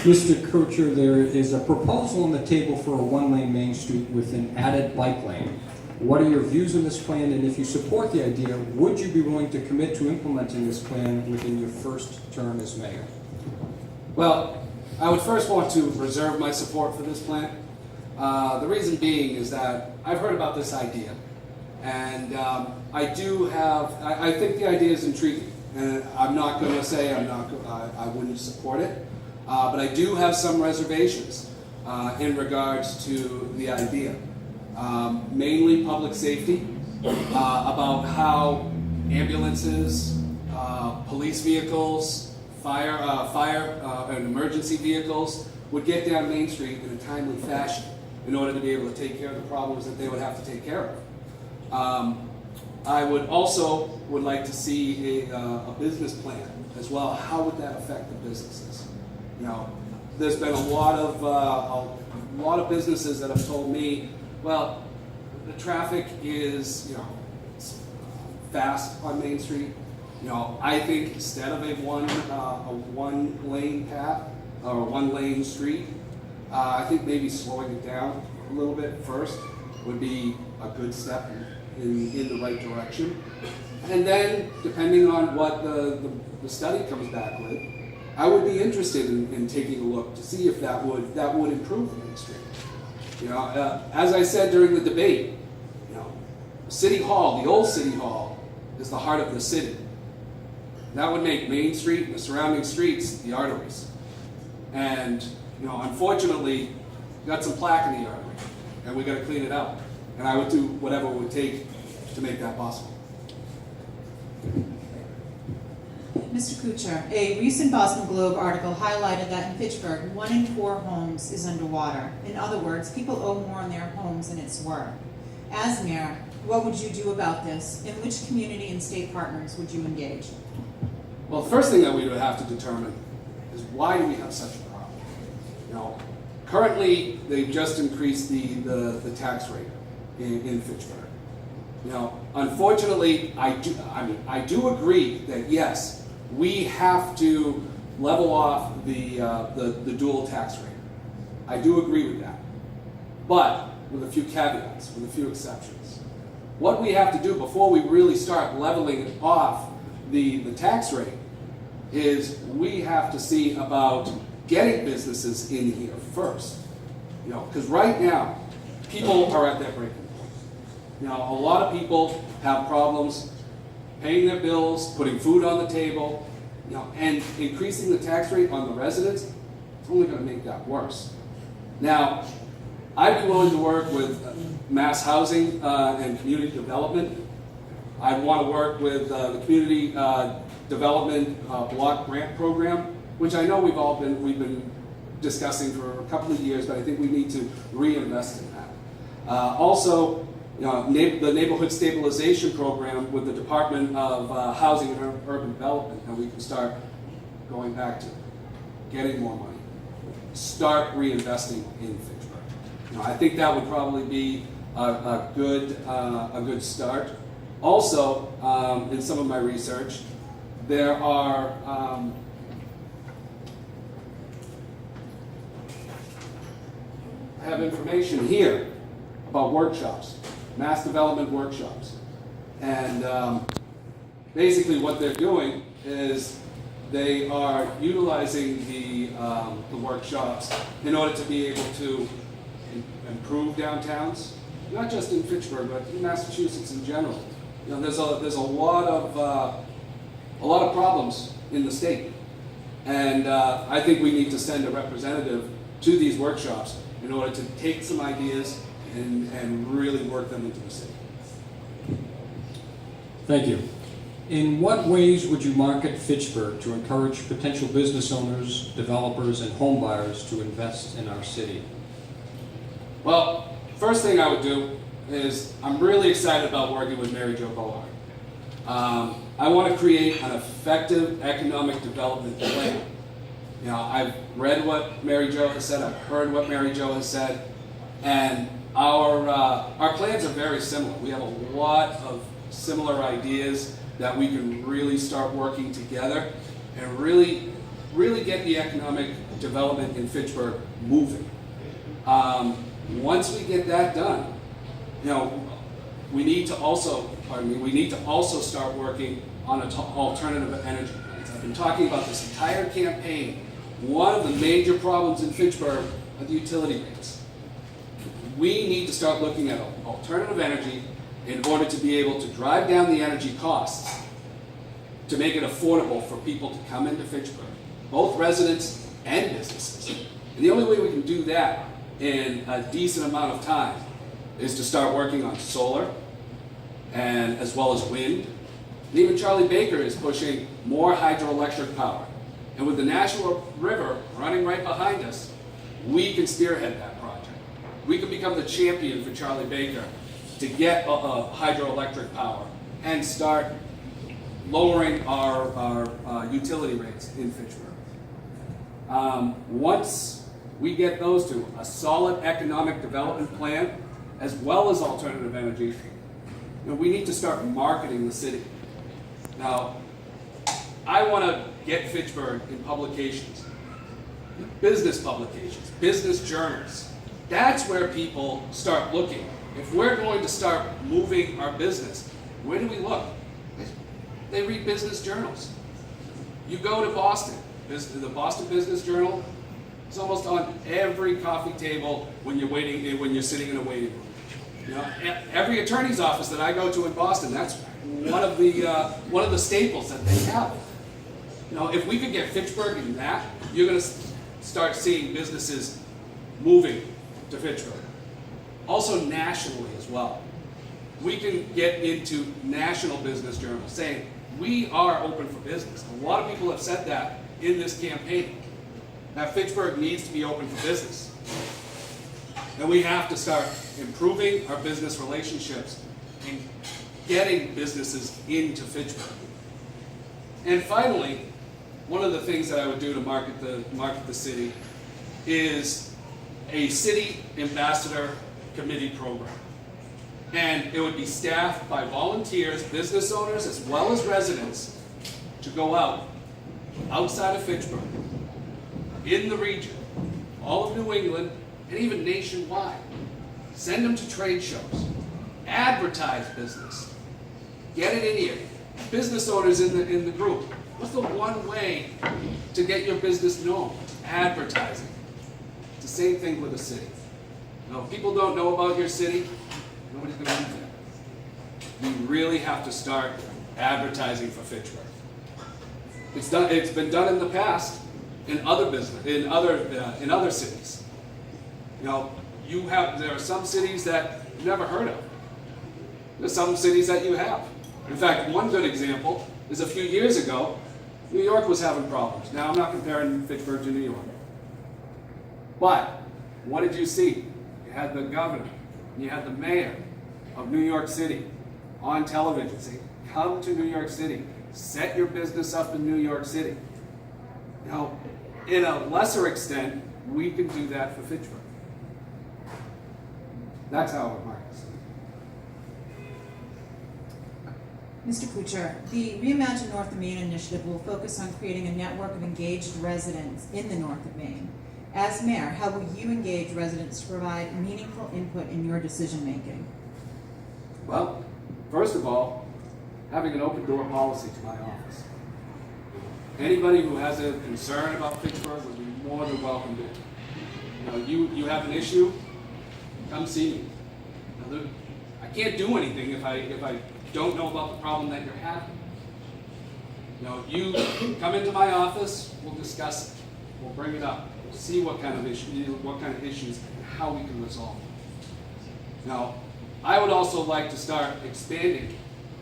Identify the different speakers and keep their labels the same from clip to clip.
Speaker 1: Mr. Couture, there is a proposal on the table for a one-lane Main Street with an added bike lane. What are your views on this plan, and if you support the idea, would you be willing to commit to implementing this plan within your first term as mayor?
Speaker 2: Well, I would first want to reserve my support for this plan. The reason being is that I've heard about this idea, and I think the idea is intriguing, and I'm not going to say I wouldn't support it, but I do have some reservations in regards to the idea. Mainly public safety, about how ambulances, police vehicles, fire and emergency vehicles would get down Main Street in a timely fashion in order to be able to take care of the problems that they would have to take care of. I would like to see a business plan as well. How would that affect the businesses? You know, there's been a lot of businesses that have told me, well, the traffic is, fast on Main Street. I think instead of a one lane path or a one lane street, I think maybe slowing it down a little bit first would be a good step in the right direction. And then, depending on what the study comes back with, I would be interested in taking a look to see if that would improve Main Street. As I said during the debate, City Hall, the old City Hall, is the heart of the city. That would make Main Street and the surrounding streets the arteries. And, unfortunately, we got some plaque in the artery, and we got to clean it up. And I would do whatever it would take to make that possible.
Speaker 3: Mr. Couture, a recent Boston Globe article highlighted that in Fitchburg, 1 in 4 homes is underwater. In other words, people owe more on their homes than it's worth. As mayor, what would you do about this? In which community and state partners would you engage?
Speaker 2: Well, the first thing that we would have to determine is why do we have such a problem? Currently they've just increased the tax rate in Fitchburg. Unfortunately, I do agree that yes, we have to level off the dual tax rate. I do agree with that, but with a few caveats, with a few exceptions. What we have to do before we really start leveling off the tax rate is we have to see about getting businesses in here first. Because right now, people are at their breaking point. A lot of people have problems paying their bills, putting food on the table, and increasing the tax rate on the residents, it's only going to make that worse. Now, I'd be willing to work with mass housing and community development. I'd want to work with the community development block grant program, which I know we've been discussing for a couple of years, but I think we need to reinvest in that. Also, the neighborhood stabilization program with the Department of Housing and Urban Development, and we can start going back to getting more money, start reinvesting in Fitchburg. I think that would probably be a good start. Also, in some of my research, there are I have information here about workshops, mass development workshops. And basically what they're doing is they are utilizing the workshops in order to be able to improve downtowns, not just in Fitchburg, but in Massachusetts in general. There's a lot of problems in the state. And I think we need to send a representative to these workshops in order to take some ideas and really work them into the city.
Speaker 1: Thank you. In what ways would you market Fitchburg to encourage potential business owners, developers, and home buyers to invest in our city?
Speaker 2: Well, first thing I would do is I'm really excited about working with Mary Jo Bohart. I want to create an effective economic development plan. I've read what Mary Jo has said, I've heard what Mary Jo has said, and our plans are very similar. We have a lot of similar ideas that we can really start working together and really really get the economic development in Fitchburg moving. Once we get that done, we need to also start working on alternative energy plans. I've been talking about this entire campaign. One of the major problems in Fitchburg are the utility rates. We need to start looking at alternative energy in order to be able to drive down the energy costs to make it affordable for people to come into Fitchburg, both residents and businesses. And the only way we can do that in a decent amount of time is to start working on solar and as well as wind. And even Charlie Baker is pushing more hydroelectric power. And with the National River running right behind us, we can spearhead that project. We can become the champion for Charlie Baker to get hydroelectric power and start lowering our utility rates in Fitchburg. Once we get those two, a solid economic development plan, as well as alternative energy, we need to start marketing the city. Now, I want to get Fitchburg in publications, business publications, business journals. That's where people start looking. If we're going to start moving our business, where do we look? They read business journals. You go to Boston, the Boston Business Journal is almost on every coffee table when you're sitting in a waiting room. Every attorney's office that I go to in Boston, that's one of the staples that they have. If we could get Fitchburg in that, you're going to start seeing businesses moving to Fitchburg. Also nationally as well. We can get into national business journals saying, we are open for business. A lot of people have said that in this campaign, that Fitchburg needs to be open for business. And we have to start improving our business relationships and getting businesses into Fitchburg. And finally, one of the things that I would do to market the city is a city ambassador committee program. And it would be staffed by volunteers, business owners, as well as residents to go outside of Fitchburg, in the region, all of New England, and even nationwide. Send them to trade shows, advertise business, get it in here. Business owners in the group. What's the one way to get your business known? Advertising. It's the same thing with a city. If people don't know about your city, nobody's going to do that. We really have to start advertising for Fitchburg. It's been done in the past in other cities. There are some cities that you've never heard of. There's some cities that you have. In fact, one good example is a few years ago, New York was having problems. Now, I'm not comparing Fitchburg to New York. But what did you see? You had the governor, and you had the mayor of New York City on television saying, come to New York City, set your business up in New York City. In a lesser extent, we can do that for Fitchburg. That's how it markets.
Speaker 3: Mr. Couture, the Reimagine North of Maine initiative will focus on creating a network of engaged residents in the North of Maine. As mayor, how will you engage residents to provide meaningful input in your decision making?
Speaker 2: Well, first of all, having an open door policy to my office. Anybody who has a concern about Fitchburg would be more than welcome to. You have an issue, come see me. I can't do anything if I don't know about the problem that you're having. You come into my office, we'll discuss it, we'll bring it up, we'll see what kind of issues and how we can resolve them. Now, I would also like to start expanding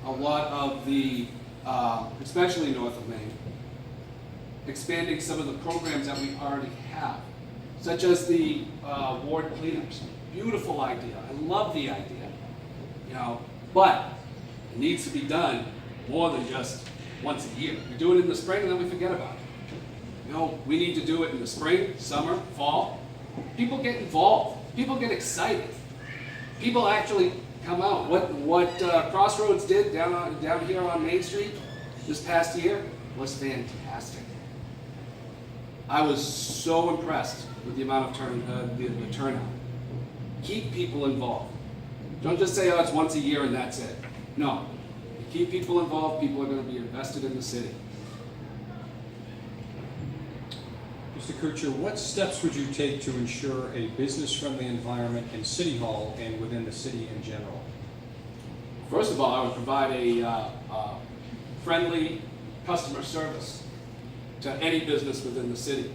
Speaker 2: a lot of the, especially north of Maine, expanding some of the programs that we already have, such as the ward cleanups. Beautiful idea. I love the idea. But it needs to be done more than just once a year. We do it in the spring and then we forget about it. We need to do it in the spring, summer, fall. People get involved. People get excited. People actually come out. What Crossroads did down here on Main Street this past year was fantastic. I was so impressed with the amount of the turnout. Keep people involved. Don't just say, oh, it's once a year and that's it. No. Keep people involved, people are going to be invested in the city.
Speaker 1: Mr. Couture, what steps would you take to ensure a business-friendly environment in City Hall and within the city in general?
Speaker 2: First of all, I would provide a friendly customer service to any business within the city.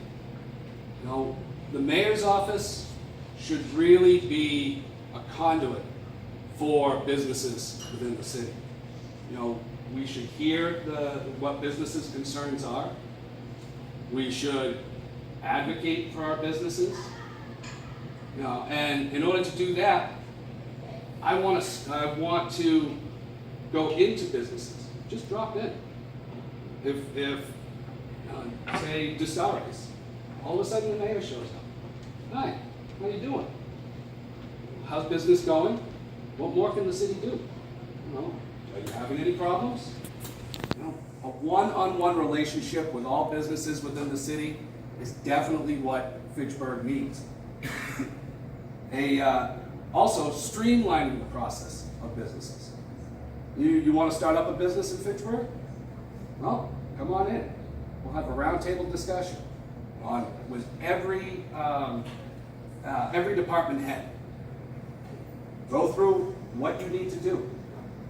Speaker 2: You know, the mayor's office should really be a conduit for businesses within the city. You know, we should hear what businesses' concerns are. We should advocate for our businesses. You know, and in order to do that, I want to go into businesses. Just drop in. If say Destare's, all of a sudden the mayor shows up. Hi, how you doing? How's business going? What more can the city do? You know, are you having any problems? You know, a one-on-one relationship with all businesses within the city is definitely what Fitchburg needs. Also, streamlining the process of businesses. You want to start up a business in Fitchburg? Well, come on in. We'll have a roundtable discussion with every department head. Go through what you need to do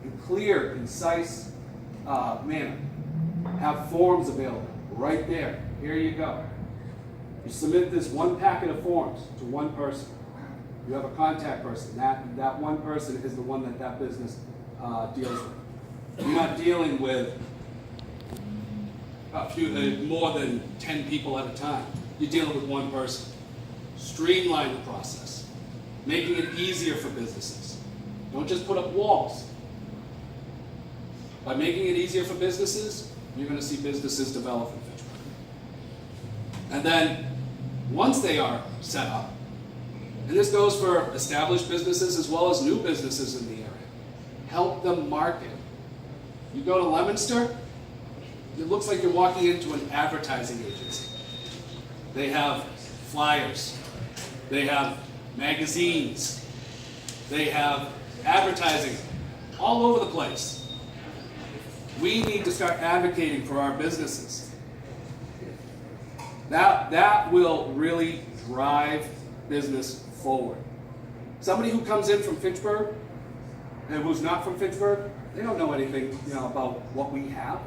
Speaker 2: in clear, concise manner. Have forms available right there. Here you go. You submit this one packet of forms to one person. You have a contact person. That one person is the one that business deals with. You're not dealing with more than 10 people at a time. You're dealing with one person. Streamline the process, making it easier for businesses. Don't just put up walls. By making it easier for businesses, you're going to see businesses develop in Fitchburg. And then, once they are set up, and this goes for established businesses as well as new businesses in the area, help them market. You go to Leominster, it looks like you're walking into an advertising agency. They have flyers, they have magazines, they have advertising all over the place. We need to start advocating for our businesses. That will really drive business forward. Somebody who comes in from Fitchburg and who's not from Fitchburg, they don't know anything, about what we have.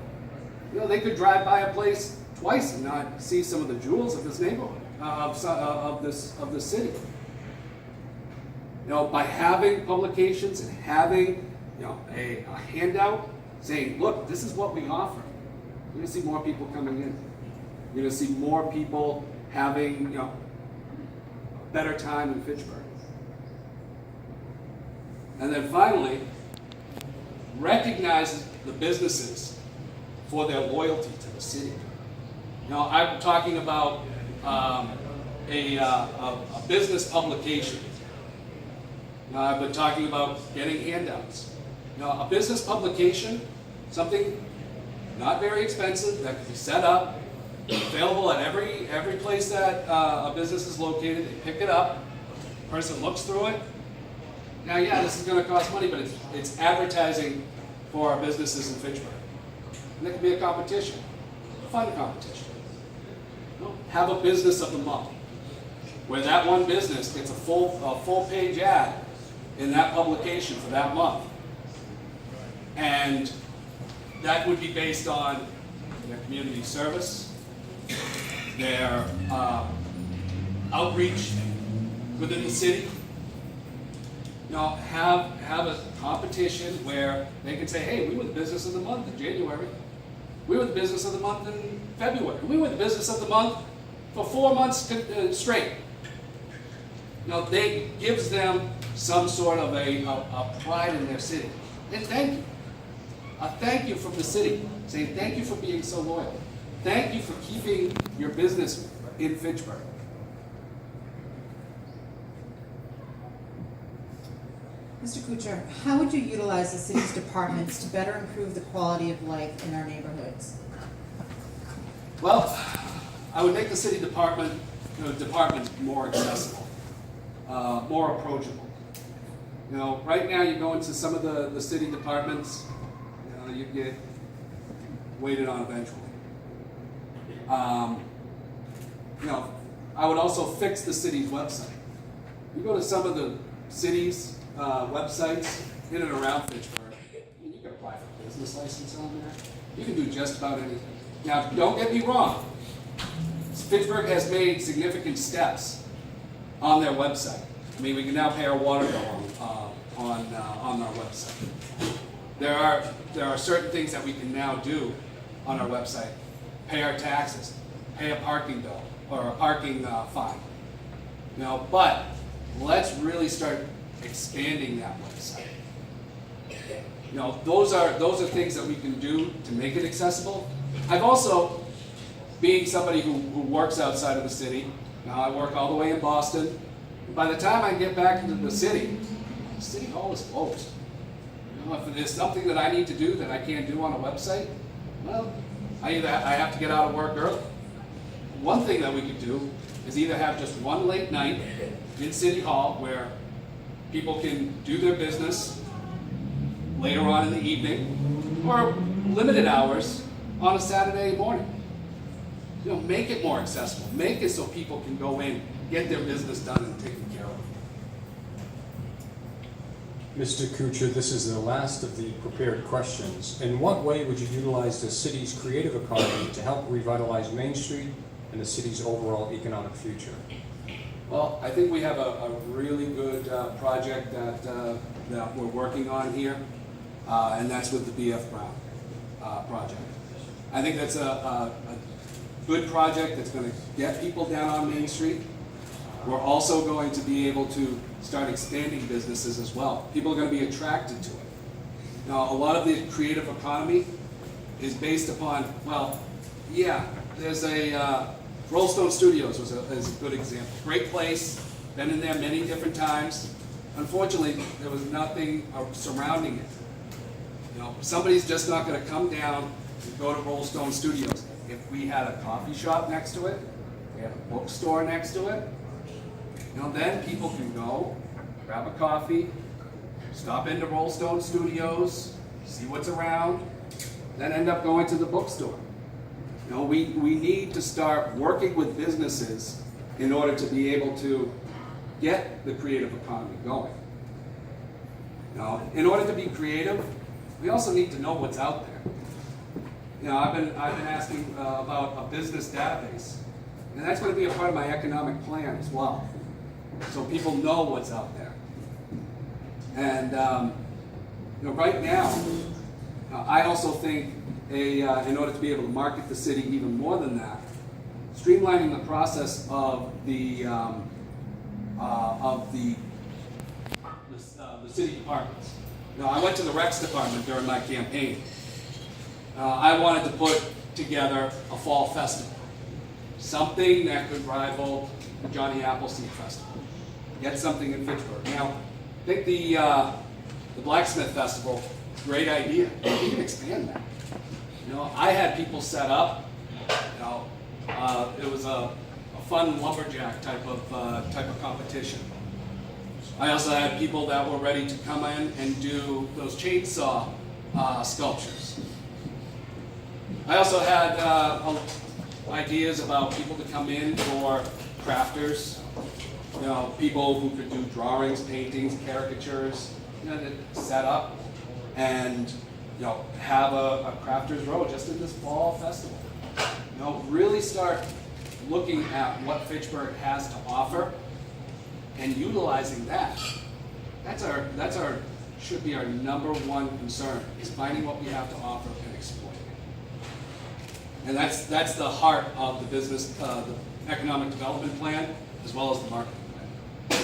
Speaker 2: They could drive by a place twice and not see some of the jewels of this neighborhood, of this city. By having publications and having, a handout saying, look, this is what we offer. You're going to see more people coming in. You're going to see more people having, a better time in Fitchburg. And then finally, recognize the businesses for their loyalty to the city. I'm talking about a business publication. I've been talking about getting handouts. A business publication, something not very expensive that can be set up, available at every place that a business is located. They pick it up, the person looks through it. Now, yeah, this is going to cost money, but it's advertising for our businesses in Fitchburg. And it can be a competition. Find a competition. Have a business of the month, where that one business gets a full page ad in that publication for that month. And that would be based on their community service, their outreach within the city. Have a competition where they can say, hey, we were the business of the month in January. We were the business of the month in February. We were the business of the month for 4 months straight. They gives them some sort of a pride in their city. And thank you. A thank you from the city, saying thank you for being so loyal. Thank you for keeping your business in Fitchburg.
Speaker 3: Mr. Couture, how would you utilize the city's departments to better improve the quality of life in our neighborhoods?
Speaker 2: Well, I would make the city department, departments more accessible, more approachable. Right now you go into some of the city departments, you get waited on eventually. I would also fix the city's website. You go to some of the city's websites in and around Fitchburg, and you can apply for a business license on there. You can do just about anything. Now, don't get me wrong. Fitchburg has made significant steps on their website. I mean, we can now pay our water bill on our website. There are certain things that we can now do on our website. Pay our taxes, pay a parking bill, or a parking fine. But let's really start expanding that website. Those are things that we can do to make it accessible. I've also, being somebody who works outside of the city, now I work all the way in Boston. By the time I get back into the city hall is closed. If there's something that I need to do that I can't do on a website, well, I have to get out of work early. One thing that we could do is either have just one late night in City Hall where people can do their business later on in the evening, or limited hours on a Saturday morning. Make it more accessible. Make it so people can go in, get their business done and taken care of.
Speaker 1: Mr. Couture, this is the last of the prepared questions. In what way would you utilize the city's creative economy to help revitalize Main Street and the city's overall economic future?
Speaker 2: Well, I think we have a really good project that we're working on here, and that's with the B.F. Brown project. I think that's a good project that's going to get people down on Main Street. We're also going to be able to start expanding businesses as well. People are going to be attracted to it. Now, a lot of the creative economy is based upon, well, yeah, there's a Rollstone Studios is a good example. Great place, been in there many different times. Unfortunately, there was nothing surrounding it. Somebody's just not going to come down and go to Rollstone Studios. If we had a coffee shop next to it, we had a bookstore next to it, then people can go, grab a coffee, stop into Rollstone Studios, see what's around, then end up going to the bookstore. We need to start working with businesses in order to be able to get the creative economy going. In order to be creative, we also need to know what's out there. I've been asking about a business database, and that's going to be a part of my economic plan as well, so people know what's out there. And right now, I also think in order to be able to market the city even more than that, streamlining the process of the city departments. I went to the Recs department during my campaign. I wanted to put together a fall festival, something that could rival the Johnny Appleseed Festival. Get something in Fitchburg. Now, I think the Blacksmith Festival, great idea. You can expand that. I had people set up. It was a fun lumberjack type of competition. I also had people that were ready to come in and do those chainsaw sculptures. I also had ideas about people to come in for crafters, people who could do drawings, paintings, caricatures, to set up and have a crafters row just in this fall festival. Really start looking at what Fitchburg has to offer and utilizing that. That's our should be our number one concern, is finding what we have to offer and exploiting it. And that's the heart of the business, the economic development plan, as well as the marketing plan.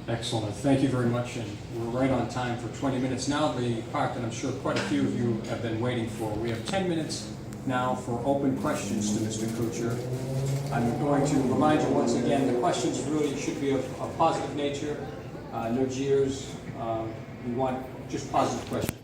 Speaker 1: Excellent. Thank you very much. And we're right on time for 20 minutes now. The part that I'm sure quite a few of you have been waiting for. We have 10 minutes now for open questions to Mr. Couture. I'm going to remind you once again, the questions really should be of a positive nature, no jeers. We want just positive questions.